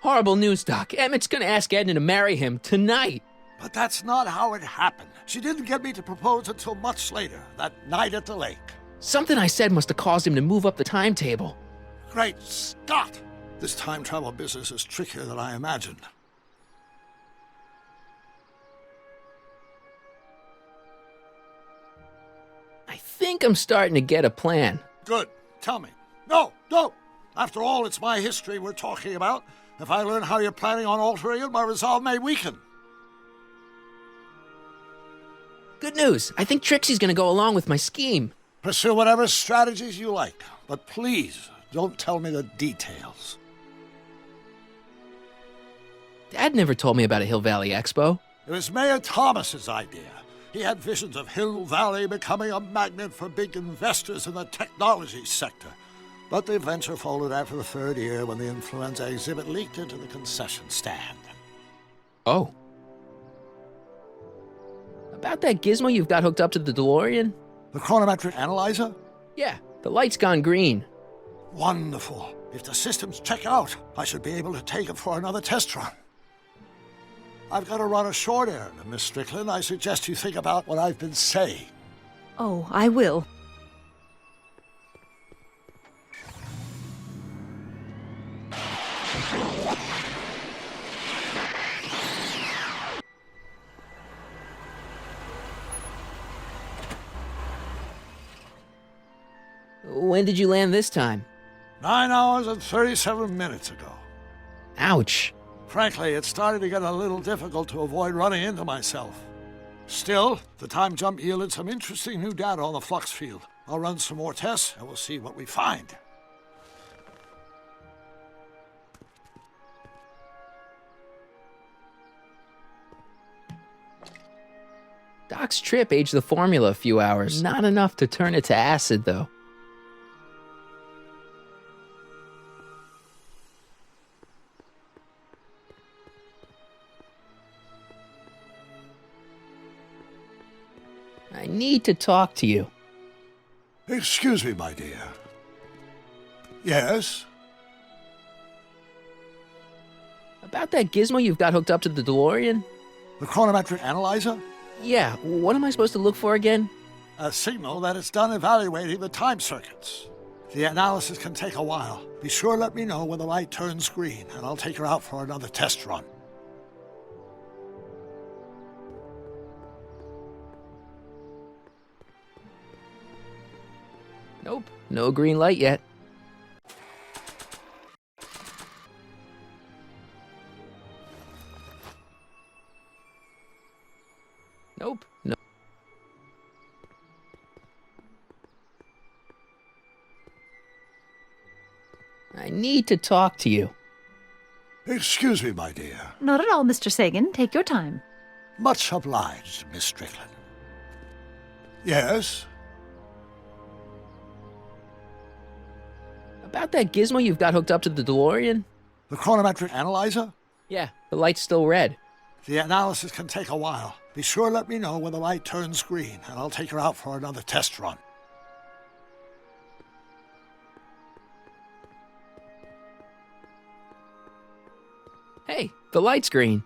Horrible news, Doc. Emmett's gonna ask Edna to marry him tonight. But that's not how it happened. She didn't get me to propose until much later, that night at the lake. Something I said must have caused him to move up the timetable. Great Scott! This time travel business is trickier than I imagined. I think I'm starting to get a plan. Good. Tell me. No, don't! After all, it's my history we're talking about. If I learn how you're planning on altering it, my resolve may weaken. Good news. I think Trixie's gonna go along with my scheme. Pursue whatever strategies you like, but please don't tell me the details. Dad never told me about a Hill Valley Expo. It was Mayor Thomas's idea. He had visions of Hill Valley becoming a magnet for big investors in the technology sector. But the venture folded after the third year when the influenza exhibit leaked into the concession stand. Oh. About that gizmo you've got hooked up to the DeLorean? The chronometric analyzer? Yeah, the light's gone green. Wonderful. If the systems check out, I should be able to take it for another test run. I've got to run a short errand, Miss Strickland. I suggest you think about what I've been saying. Oh, I will. When did you land this time? 9 hours and 37 minutes ago. Ouch. Frankly, it started to get a little difficult to avoid running into myself. Still, the time jump yielded some interesting new data on the flux field. I'll run some more tests, and we'll see what we find. Doc's trip aged the formula a few hours. Not enough to turn it to acid, though. I need to talk to you. Excuse me, my dear. Yes? About that gizmo you've got hooked up to the DeLorean? The chronometric analyzer? Yeah, what am I supposed to look for again? A signal that it's done evaluating the time circuits. The analysis can take a while. Be sure to let me know when the light turns green, and I'll take her out for another test run. Nope, no green light yet. Nope, no. I need to talk to you. Excuse me, my dear. Not at all, Mr. Sagan. Take your time. Much obliged, Miss Strickland. Yes? About that gizmo you've got hooked up to the DeLorean? The chronometric analyzer? Yeah, the light's still red. The analysis can take a while. Be sure to let me know when the light turns green, and I'll take her out for another test run. Hey, the light's green.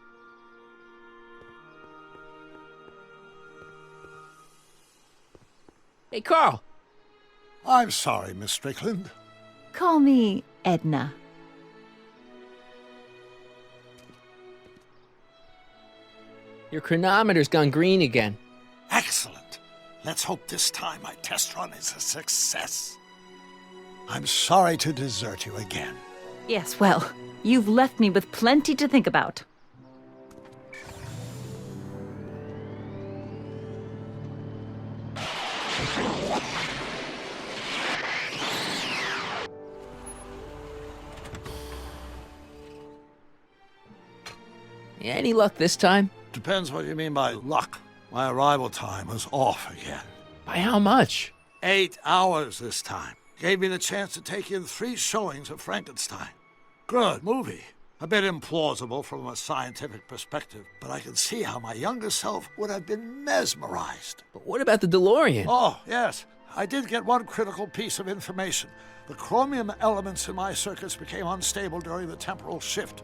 Hey, Carl. I'm sorry, Miss Strickland. Call me Edna. Your chronometer's gone green again. Excellent. Let's hope this time my test run is a success. I'm sorry to desert you again. Yes, well, you've left me with plenty to think about. Any luck this time? Depends what you mean by luck. My arrival time was off again. By how much? 8 hours this time. Gave me the chance to take in 3 showings of Frankenstein. Good movie. A bit implausible from a scientific perspective, but I can see how my younger self would have been mesmerized. But what about the DeLorean? Oh, yes. I did get one critical piece of information. The chromium elements in my circuits became unstable during the temporal shift.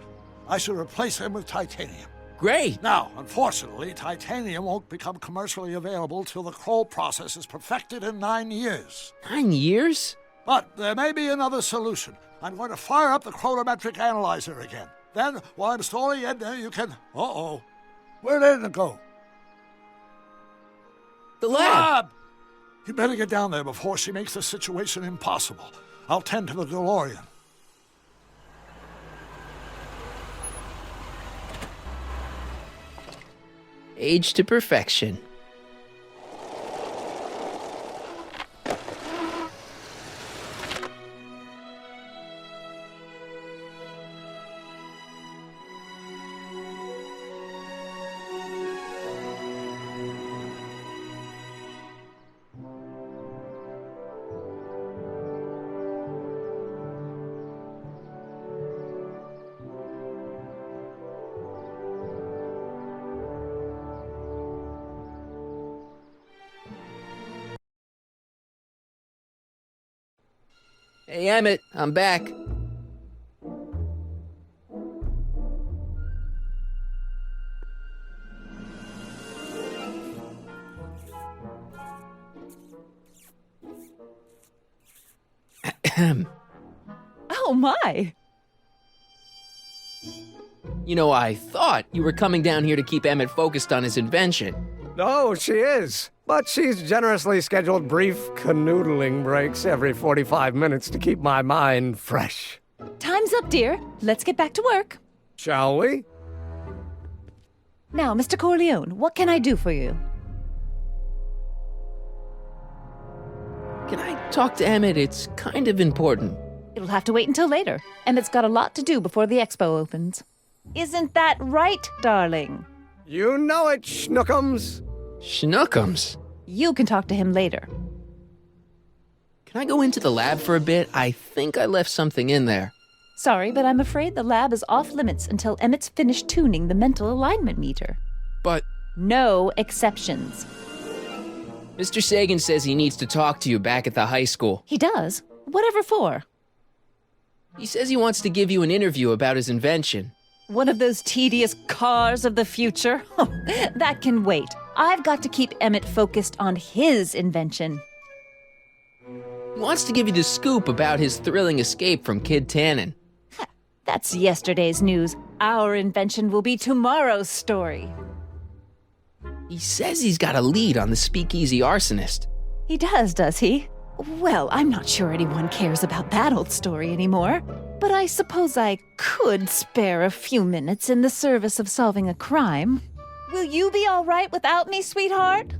I should replace him with titanium. Great. Now, unfortunately, titanium won't become commercially available till the Kroll process is perfected in 9 years. 9 years? But there may be another solution. I'm going to fire up the chronometric analyzer again. Then, while I'm stalling Edna, you can... Uh-oh. Where did Edna go? The lab! You better get down there before she makes the situation impossible. I'll tend to the DeLorean. Age to perfection. Hey, Emmett, I'm back. Oh my! You know, I thought you were coming down here to keep Emmett focused on his invention. Oh, she is. But she's generously scheduled brief canoodling breaks every 45 minutes to keep my mind fresh. Time's up, dear. Let's get back to work. Shall we? Now, Mr. Corleone, what can I do for you? Can I talk to Emmett? It's kind of important. It'll have to wait until later. Emmett's got a lot to do before the expo opens. Isn't that right, darling? You know it, Schnookums. Schnookums. You can talk to him later. Can I go into the lab for a bit? I think I left something in there. Sorry, but I'm afraid the lab is off limits until Emmett's finished tuning the mental alignment meter. But No exceptions. Mr. Sagan says he needs to talk to you back at the high school. He does? Whatever for? He says he wants to give you an interview about his invention. One of those tedious cars of the future? That can wait. I've got to keep Emmett focused on his invention. He wants to give you the scoop about his thrilling escape from Kid Tannen. That's yesterday's news. Our invention will be tomorrow's story. He says he's got a lead on the speakeasy arsonist. He does he? Well, I'm not sure anyone cares about that old story anymore. But I suppose I could spare a few minutes in the service of solving a crime. Will you be all right without me, sweetheart?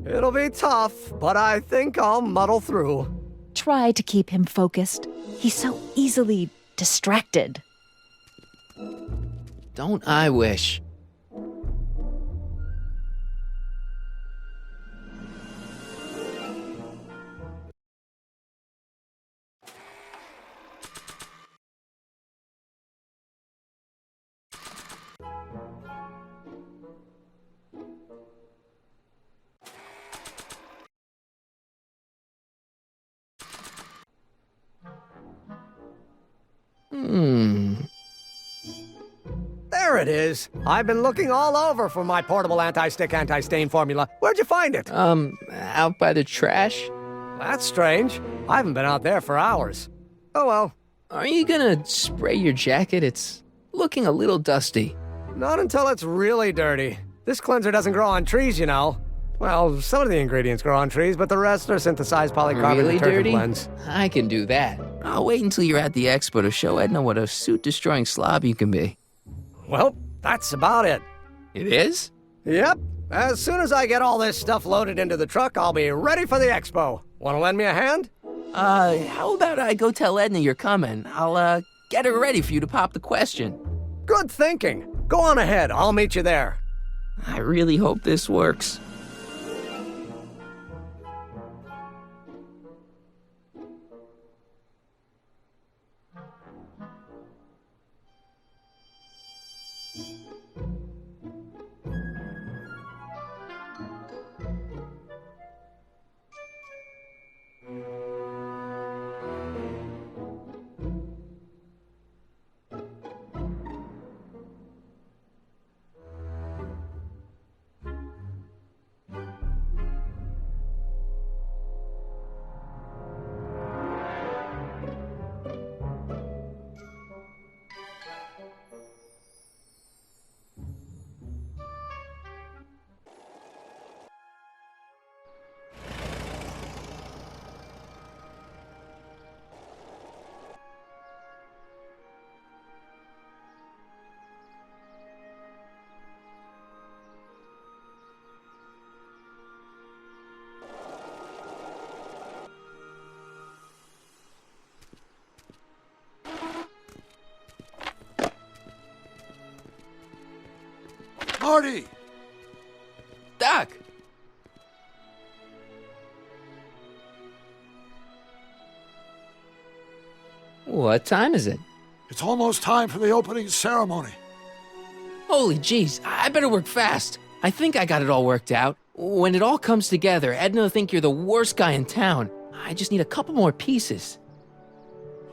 It'll be tough, but I think I'll muddle through. Try to keep him focused. He's so easily distracted. Don't I wish? There it is. I've been looking all over for my portable anti-stick, anti-stain formula. Where'd you find it? Out by the trash? That's strange. I haven't been out there for hours. Oh well. Are you gonna spray your jacket? It's looking a little dusty. Not until it's really dirty. This cleanser doesn't grow on trees, you know. Well, some of the ingredients grow on trees, but the rest are synthesized polycarbonate Really detergent dirty? blends. I can do that. I'll wait until you're at the expo to show Edna what a suit-destroying slob you can be. Well, that's about it. It is? Yep. As soon as I get all this stuff loaded into the truck, I'll be ready for the expo. Want to lend me a hand? How about I go tell Edna you're coming? I'll, get her ready for you to pop the question. Good thinking. Go on ahead. I'll meet you there. I really hope this works. Marty! Doc! What time is it? It's almost time for the opening ceremony. Holy jeez, I better work fast. I think I got it all worked out. When it all comes together, Edna will think you're the worst guy in town. I just need a couple more pieces.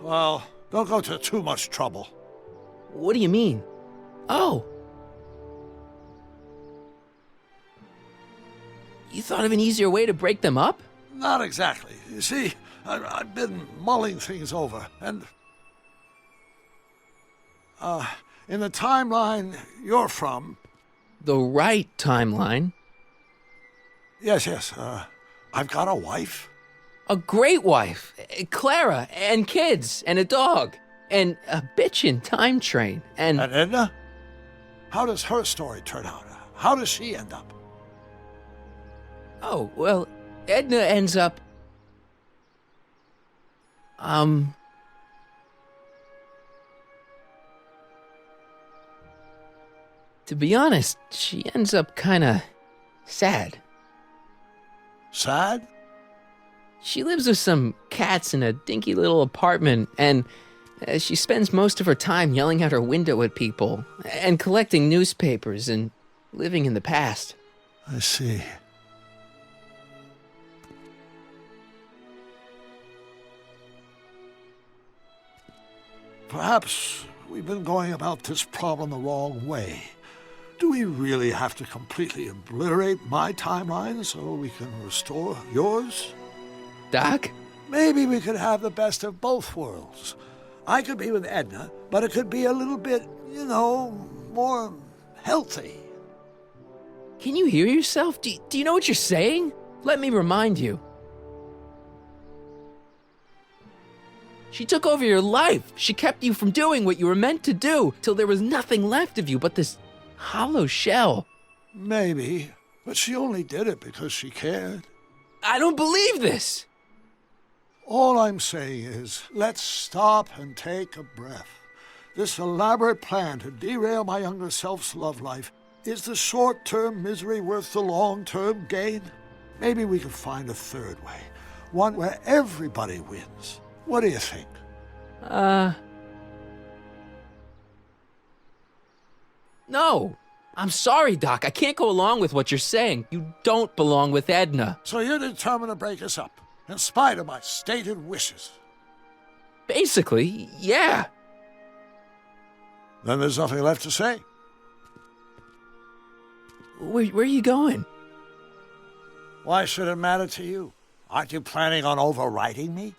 Well, don't go to too much trouble. What do you mean? Oh. You thought of an easier way to break them up? Not exactly. You see, I've been mulling things over, and... in the timeline you're from... The right timeline? Yes, I've got a wife. A great wife, Clara, and kids, and a dog, and a bitchin' time train, and... And Edna? How does her story turn out? How does she end up? Oh, well, Edna ends up... To be honest, she ends up kinda sad. Sad? She lives with some cats in a dinky little apartment, and she spends most of her time yelling out her window at people, and collecting newspapers, and living in the past. I see. Perhaps we've been going about this problem the wrong way. Do we really have to completely obliterate my timeline so we can restore yours? Doc? Maybe we could have the best of both worlds. I could be with Edna, but it could be a little bit, more healthy. Can you hear yourself? Do you know what you're saying? Let me remind you. She took over your life. She kept you from doing what you were meant to do, till there was nothing left of you but this hollow shell. Maybe, but she only did it because she cared. I don't believe this. All I'm saying is, let's stop and take a breath. This elaborate plan to derail my younger self's love life, is the short-term misery worth the long-term gain? Maybe we could find a third way, one where everybody wins. What do you think? No. I'm sorry, Doc. I can't go along with what you're saying. You don't belong with Edna. So you're determined to break us up, in spite of my stated wishes? Basically, yeah. Then there's nothing left to say. Where are you going? Why should it matter to you? Aren't you planning on overriding me?